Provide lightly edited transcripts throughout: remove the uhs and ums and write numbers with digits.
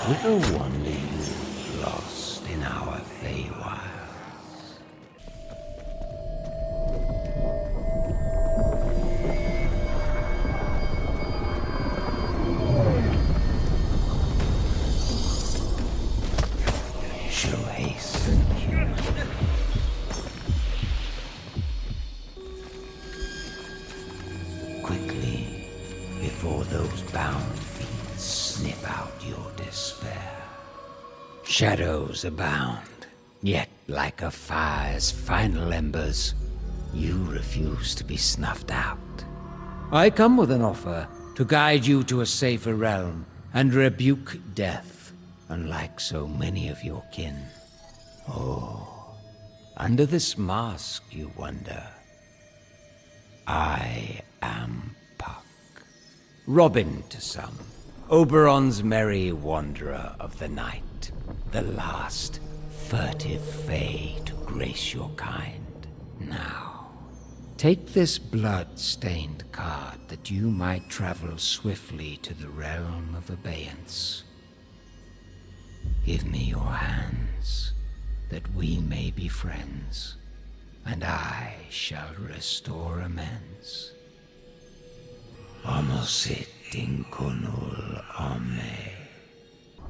Whither wander you, lost in our Feywild? Show haste, human. Quickly, before those bound feet sniff out your despair. Shadows abound, yet like a fire's final embers, you refuse to be snuffed out. I come with an offer to guide you to a safer realm and rebuke death, unlike so many of your kin. Oh, under this mask you wonder. I am Puck. Robin to some, Oberon's merry wanderer of the night. The last furtive fae to grace your kind. Now, take this blood-stained card that you might travel swiftly to the realm of abeyance. Give me your hands, that we may be friends, and I shall restore amends. Amosit inconul ame.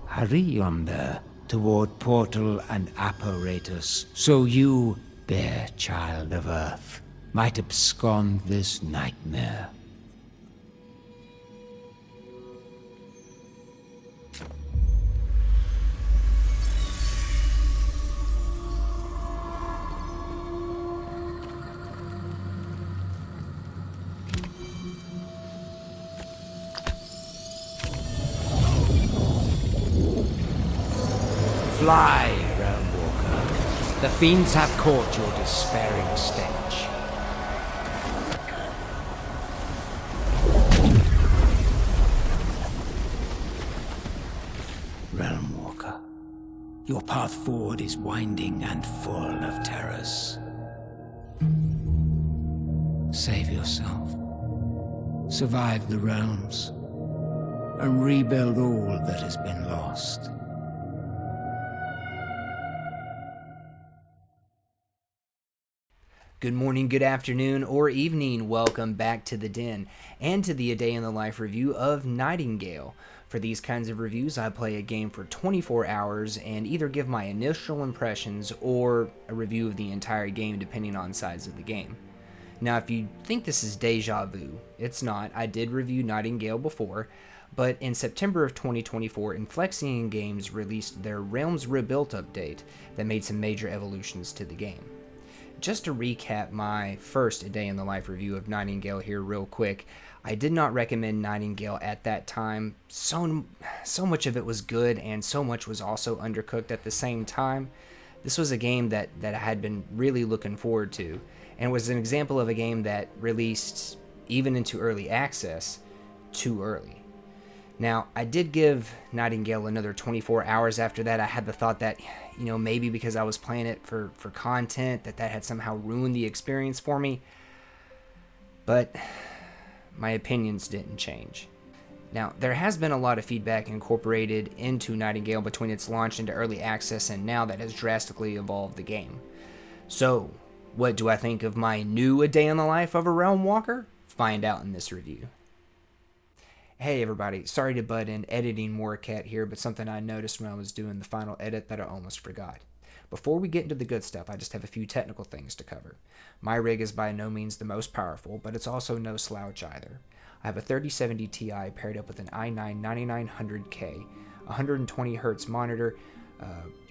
Hurry yonder, toward portal and apparatus, so you, bare child of Earth, might abscond this nightmare. Fly, Realmwalker. The fiends have caught your despairing stench. Realmwalker, your path forward is winding and full of terrors. Save yourself. Survive the realms. And rebuild all that has been lost. Good morning, good afternoon, or evening. Welcome back to the Den and to the A Day in the Life review of Nightingale. For these kinds of reviews, I play a game for 24 hours and either give my initial impressions or a review of the entire game depending on size of the game. Now, if you think this is deja vu, it's not. I did review Nightingale before, but in September of 2024, Inflexion Games released their Realms Rebuilt update that made some major evolutions to the game. Just to recap my first A Day in the Life review of Nightingale here real quick, I did not recommend Nightingale at that time. So much of it was good and so much was also undercooked at the same time. This was a game that I had been really looking forward to, and was an example of a game that released even into early access too early. Now, I did give Nightingale another 24 hours after that. I had the thought that, maybe because I was playing it for content, that had somehow ruined the experience for me. But my opinions didn't change. Now, there has been a lot of feedback incorporated into Nightingale between its launch into early access and now that has drastically evolved the game. So, what do I think of my new A Day in the Life of a Realmwalker? Find out in this review. Hey everybody, sorry to butt in editing Moorcat here, but something I noticed when I was doing the final edit that I almost forgot. Before we get into the good stuff, I just have a few technical things to cover. My rig is by no means the most powerful, but it's also no slouch either. I have a 3070 Ti paired up with an i9 9900K, 120Hz monitor,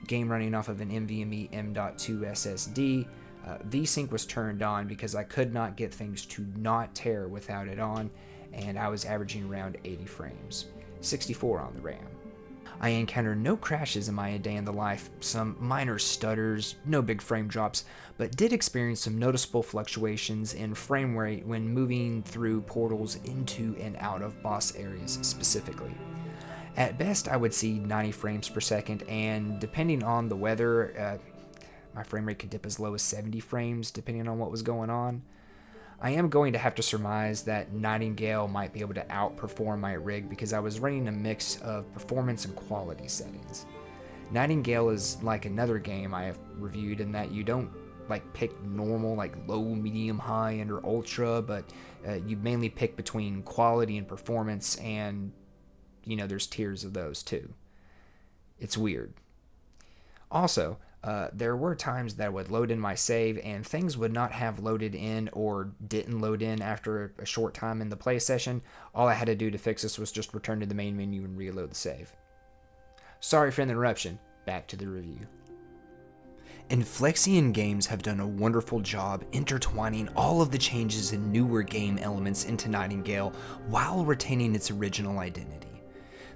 game running off of an NVMe M.2 SSD. VSync was turned on because I could not get things to not tear without it on, and I was averaging around 80 frames, 64 on the RAM. I encountered no crashes in my A Day in the Life, some minor stutters, no big frame drops, but did experience some noticeable fluctuations in frame rate when moving through portals into and out of boss areas specifically. At best, I would see 90 frames per second, and depending on the weather, my frame rate could dip as low as 70 frames depending on what was going on. I am going to have to surmise that Nightingale might be able to outperform my rig because I was running a mix of performance and quality settings. Nightingale is like another game I have reviewed in that you don't like pick normal, like low, medium, high, and or ultra, but you mainly pick between quality and performance, and there's tiers of those too. It's weird. Also, there were times that I would load in my save and things would not have loaded in or didn't load in after a short time in the play session. All I had to do to fix this was just return to the main menu and reload the save. Sorry for the interruption. Back to the review. Inflexion Games have done a wonderful job intertwining all of the changes and newer game elements into Nightingale while retaining its original identity.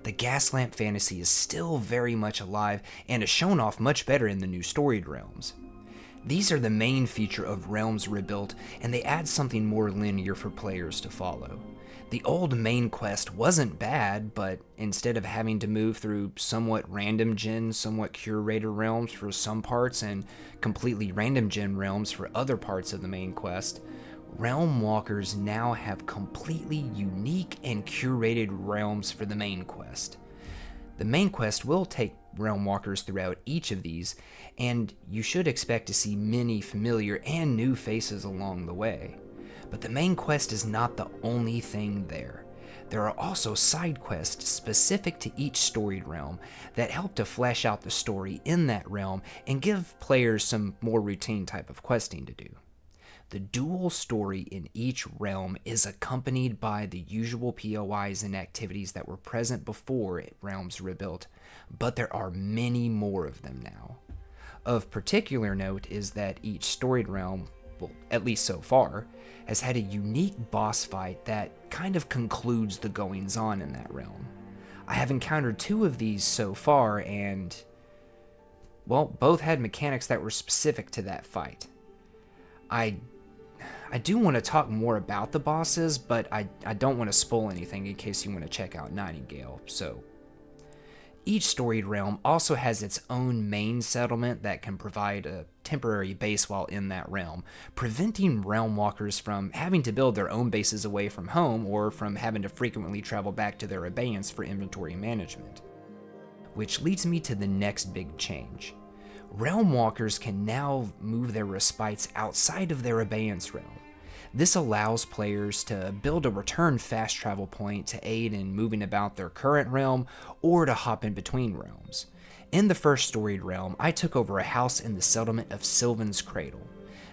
The Gaslamp fantasy is still very much alive and is shown off much better in the new storied realms. These are the main feature of Realms Rebuilt, and they add something more linear for players to follow. The old main quest wasn't bad, but instead of having to move through somewhat random gen, somewhat curated realms for some parts and completely random gen realms for other parts of the main quest, Realmwalkers now have completely unique and curated realms for the main quest. The main quest will take Realmwalkers throughout each of these, and you should expect to see many familiar and new faces along the way. But the main quest is not the only thing there. There are also side quests specific to each storied realm that help to flesh out the story in that realm and give players some more routine type of questing to do. The dual story in each realm is accompanied by the usual POIs and activities that were present before Realms Rebuilt, but there are many more of them now. Of particular note is that each storied realm, well, at least so far, has had a unique boss fight that kind of concludes the goings-on in that realm. I have encountered 2 of these so far, and, well, both had mechanics that were specific to that fight. I do want to talk more about the bosses, but I don't want to spoil anything in case you want to check out Nightingale, so. Each storied realm also has its own main settlement that can provide a temporary base while in that realm, preventing Realmwalkers from having to build their own bases away from home or from having to frequently travel back to their abeyance for inventory management. Which leads me to the next big change. Realmwalkers can now move their respites outside of their abeyance realm. This allows players to build a return fast travel point to aid in moving about their current realm or to hop in between realms. In the first storied realm, I took over a house in the settlement of Sylvan's Cradle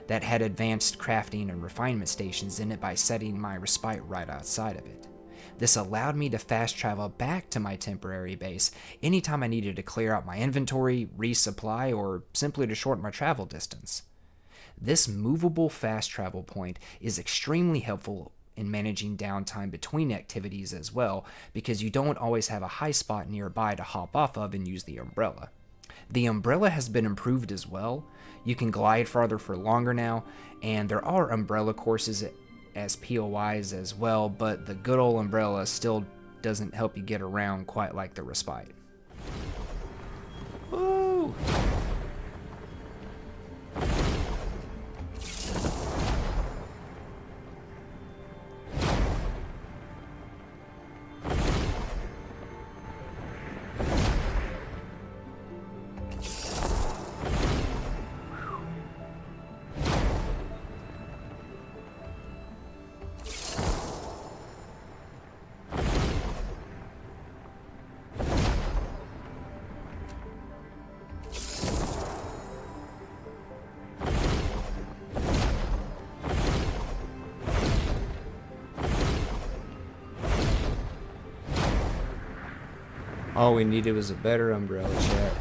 that had advanced crafting and refinement stations in it by setting my respite right outside of it. This allowed me to fast travel back to my temporary base anytime I needed to clear out my inventory, resupply, or simply to shorten my travel distance. This movable fast travel point is extremely helpful in managing downtime between activities as well, because you don't always have a high spot nearby to hop off of and use the umbrella. The umbrella has been improved as well. You can glide farther for longer now, and there are umbrella courses as POIs as well, but the good old umbrella still doesn't help you get around quite like the respite. Woo! All we needed was a better umbrella, chat.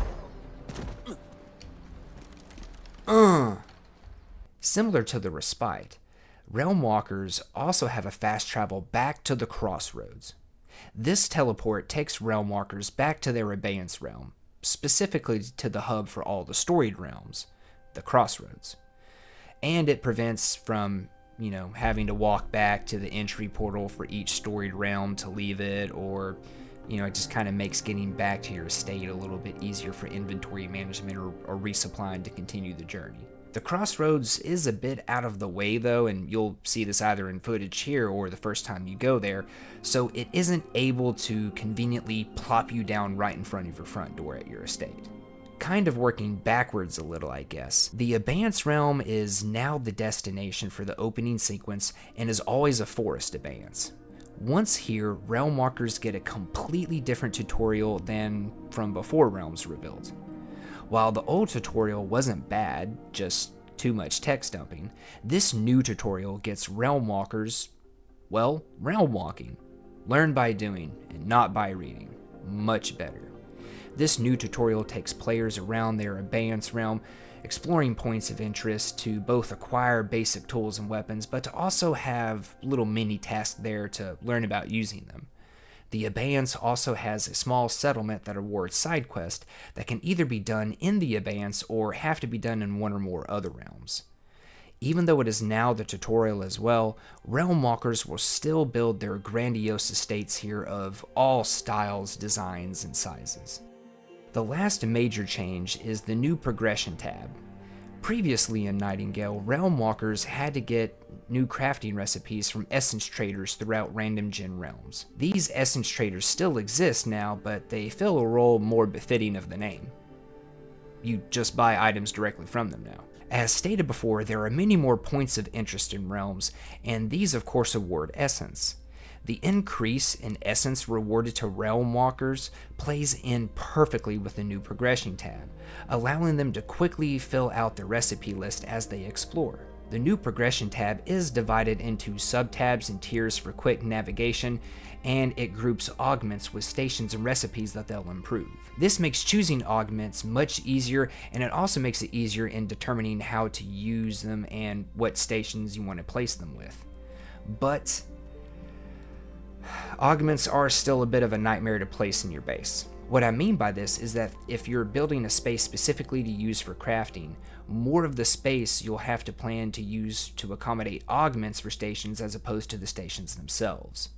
Similar to the respite, Realmwalkers also have a fast travel back to the crossroads. This teleport takes Realmwalkers back to their abeyance realm, specifically to the hub for all the storied realms, the crossroads. And it prevents from, having to walk back to the entry portal for each storied realm to leave it, or it just kind of makes getting back to your estate a little bit easier for inventory management or resupplying to continue the journey. The crossroads is a bit out of the way though, and you'll see this either in footage here or the first time you go there, so it isn't able to conveniently plop you down right in front of your front door at your estate. Kind of working backwards a little, I guess. The Abeyance Realm is now the destination for the opening sequence and is always a forest abeyance. Once here, Realmwalkers get a completely different tutorial than from before Realms Rebuilt. While the old tutorial wasn't bad, just too much text dumping, this new tutorial gets Realmwalkers, well, realm walking. Learn by doing and not by reading. Much better. This new tutorial takes players around their Abeyance Realm, exploring points of interest to both acquire basic tools and weapons, but to also have little mini tasks there to learn about using them. The Abeyance also has a small settlement that awards side quests that can either be done in the Abeyance or have to be done in one or more other realms. Even though it is now the tutorial as well, Realmwalkers will still build their grandiose estates here of all styles, designs, and sizes. The last major change is the new progression tab. Previously in Nightingale, Realmwalkers had to get new crafting recipes from essence traders throughout random gen realms. These essence traders still exist now, but they fill a role more befitting of the name. You just buy items directly from them now. As stated before, there are many more points of interest in realms, and these of course award essence. The increase in essence rewarded to Realmwalkers plays in perfectly with the new progression tab, allowing them to quickly fill out the recipe list as they explore. The new progression tab is divided into sub-tabs and tiers for quick navigation, and it groups augments with stations and recipes that they'll improve. This makes choosing augments much easier, and it also makes it easier in determining how to use them and what stations you want to place them with. But augments are still a bit of a nightmare to place in your base. What I mean by this is that if you're building a space specifically to use for crafting, more of the space you'll have to plan to use to accommodate augments for stations as opposed to the stations themselves.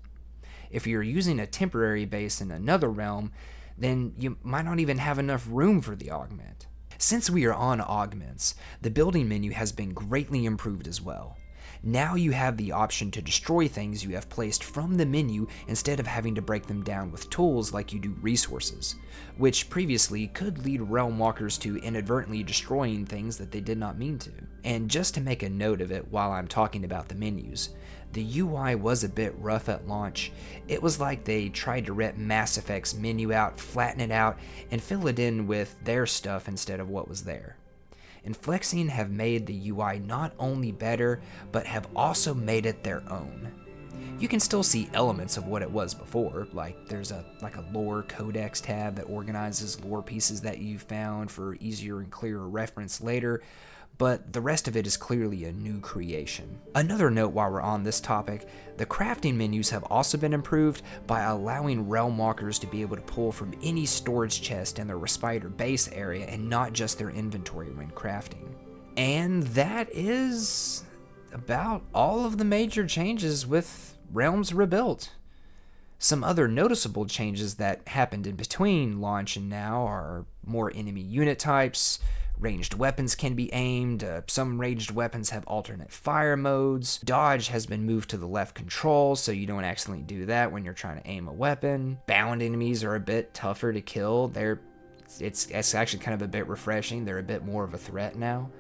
If you're using a temporary base in another realm, then you might not even have enough room for the augment. Since we are on augments, the building menu has been greatly improved as well. Now you have the option to destroy things you have placed from the menu instead of having to break them down with tools like you do resources, which previously could lead Realmwalkers to inadvertently destroying things that they did not mean to. And just to make a note of it while I'm talking about the menus, the UI was a bit rough at launch. It was like they tried to rip Mass Effect's menu out, flatten it out, and fill it in with their stuff instead of what was there. Inflexing have made the UI not only better, but have also made it their own. You can still see elements of what it was before, like there's a lore codex tab that organizes lore pieces that you've found for easier and clearer reference later, but the rest of it is clearly a new creation. Another note while we're on this topic, the crafting menus have also been improved by allowing Realmwalkers to be able to pull from any storage chest in their respite or base area and not just their inventory when crafting. And that is about all of the major changes with Realms Rebuilt. Some other noticeable changes that happened in between launch and now are more enemy unit types. Ranged weapons can be aimed, some ranged weapons have alternate fire modes, dodge has been moved to the left control so you don't accidentally do that when you're trying to aim a weapon. Bound enemies are a bit tougher to kill, it's actually kind of a bit refreshing, they're a bit more of a threat now.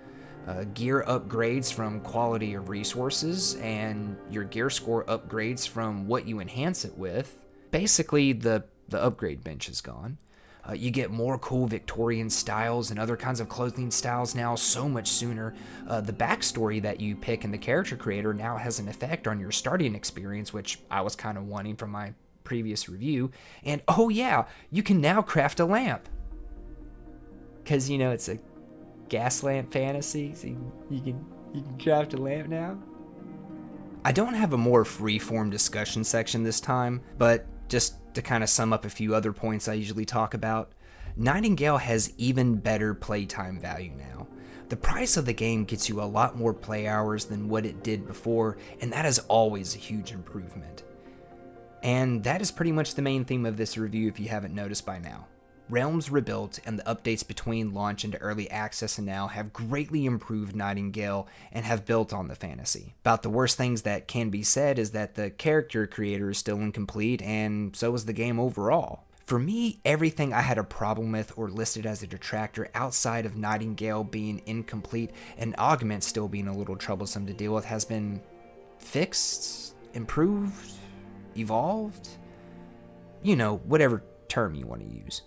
Gear upgrades from quality of resources, and your gear score upgrades from what you enhance it with. Basically, the upgrade bench is gone. You get more cool Victorian styles and other kinds of clothing styles now so much sooner. The backstory that you pick in the character creator now has an effect on your starting experience, which I was kind of wanting from my previous review. And oh yeah, you can now craft a lamp. Because, you know, it's a gas lamp fantasy, so you can craft a lamp now. I don't have a more free-form discussion section this time, but just to kind of sum up a few other points I usually talk about, Nightingale has even better playtime value now. The price of the game gets you a lot more play hours than what it did before, and that is always a huge improvement. And that is pretty much the main theme of this review if you haven't noticed by now. Realms Rebuilt and the updates between launch into early access and now have greatly improved Nightingale and have built on the fantasy. About the worst things that can be said is that the character creator is still incomplete, and so is the game overall. For me, everything I had a problem with or listed as a detractor outside of Nightingale being incomplete and Augment still being a little troublesome to deal with has been fixed, improved, evolved, whatever term you want to use.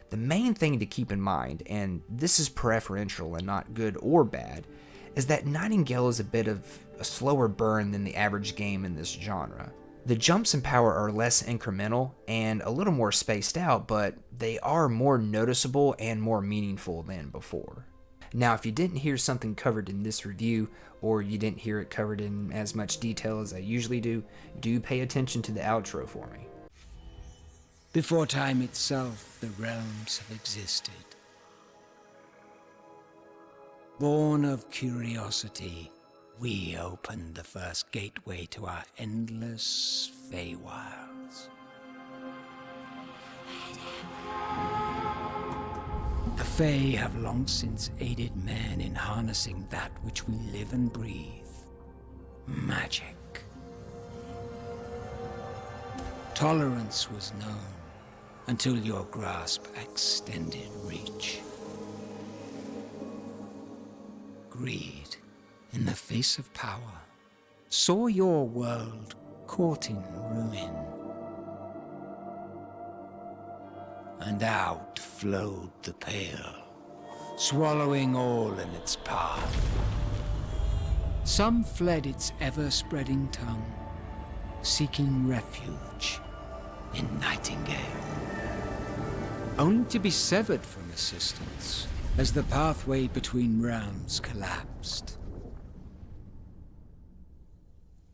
The main thing to keep in mind, and this is preferential and not good or bad, is that Nightingale is a bit of a slower burn than the average game in this genre. The jumps in power are less incremental and a little more spaced out, but they are more noticeable and more meaningful than before. Now, if you didn't hear something covered in this review, or you didn't hear it covered in as much detail as I usually do pay attention to the outro for me. Before time itself, the realms have existed. Born of curiosity, we opened the first gateway to our endless Feywilds. The Fey have long since aided men in harnessing that which we live and breathe. Magic. Tolerance was known until your grasp extended reach. Greed, in the face of power, saw your world caught in ruin. And out flowed the Pale, swallowing all in its path. Some fled its ever-spreading tongue, seeking refuge in Nightingale, only to be severed from assistance as the pathway between realms collapsed.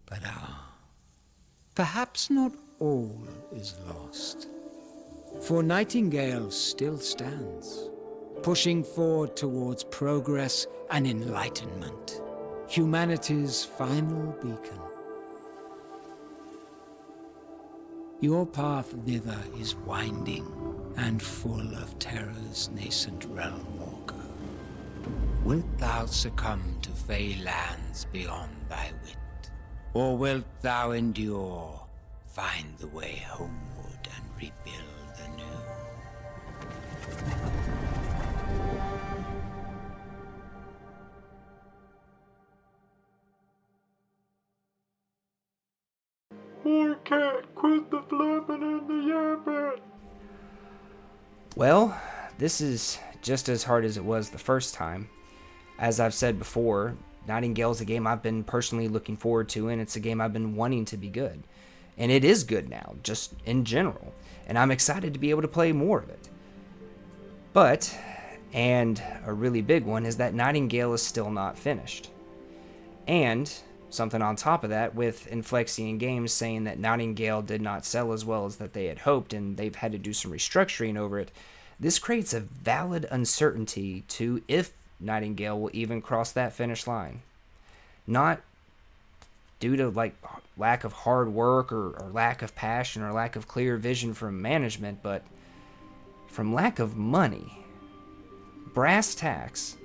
But perhaps not all is lost. For Nightingale still stands, pushing forward towards progress and enlightenment, humanity's final beacon. Your path thither is winding and full of terror's nascent Realmwalker. Wilt thou succumb to fey lands beyond thy wit? Or wilt thou endure, find the way homeward and rebuild anew? I can't quit the flapping and the yapping. Well, this is just as hard as it was the first time. As I've said before, Nightingale is a game I've been personally looking forward to, and it's a game I've been wanting to be good. And it is good now, just in general. And I'm excited to be able to play more of it. But, and a really big one, is that Nightingale is still not finished. And something on top of that, with Inflexion Games saying that Nightingale did not sell as well as that they had hoped, and they've had to do some restructuring over it, this creates a valid uncertainty to if Nightingale will even cross that finish line. Not due to lack of hard work or lack of passion or lack of clear vision from management, but from lack of money. Brass tacks,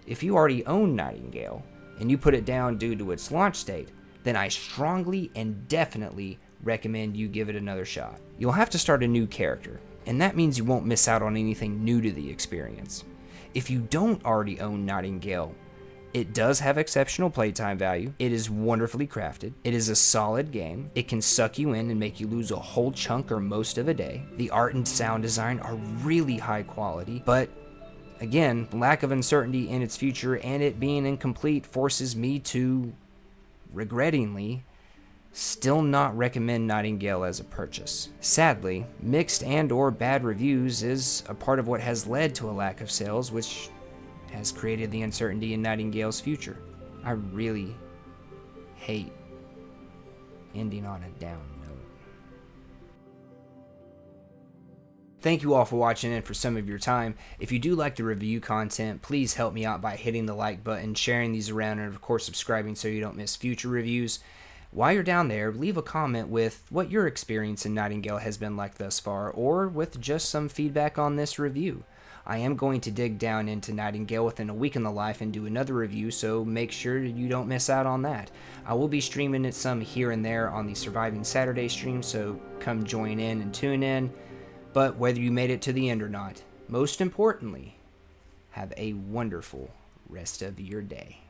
if you already own Nightingale and you put it down due to its launch date, then I strongly and definitely recommend you give it another shot. You'll have to start a new character, and that means you won't miss out on anything new to the experience. If you don't already own Nightingale, it does have exceptional playtime value. It is wonderfully crafted. It is a solid game. It can suck you in and make you lose a whole chunk or most of a day. The art and sound design are really high quality, but again, lack of uncertainty in its future and it being incomplete forces me to, regrettingly, still not recommend Nightingale as a purchase. Sadly, mixed and or bad reviews is a part of what has led to a lack of sales, which has created the uncertainty in Nightingale's future. I really hate ending on a down note. Thank you all for watching and for some of your time. If you do like the review content, please help me out by hitting the like button, sharing these around, and of course subscribing so you don't miss future reviews. While you're down there, leave a comment with what your experience in Nightingale has been like thus far, or with just some feedback on this review. I am going to dig down into Nightingale within a week in the life and do another review, so make sure you don't miss out on that. I will be streaming it some here and there on the Surviving Saturday stream, so come join in and tune in. But whether you made it to the end or not, most importantly, have a wonderful rest of your day.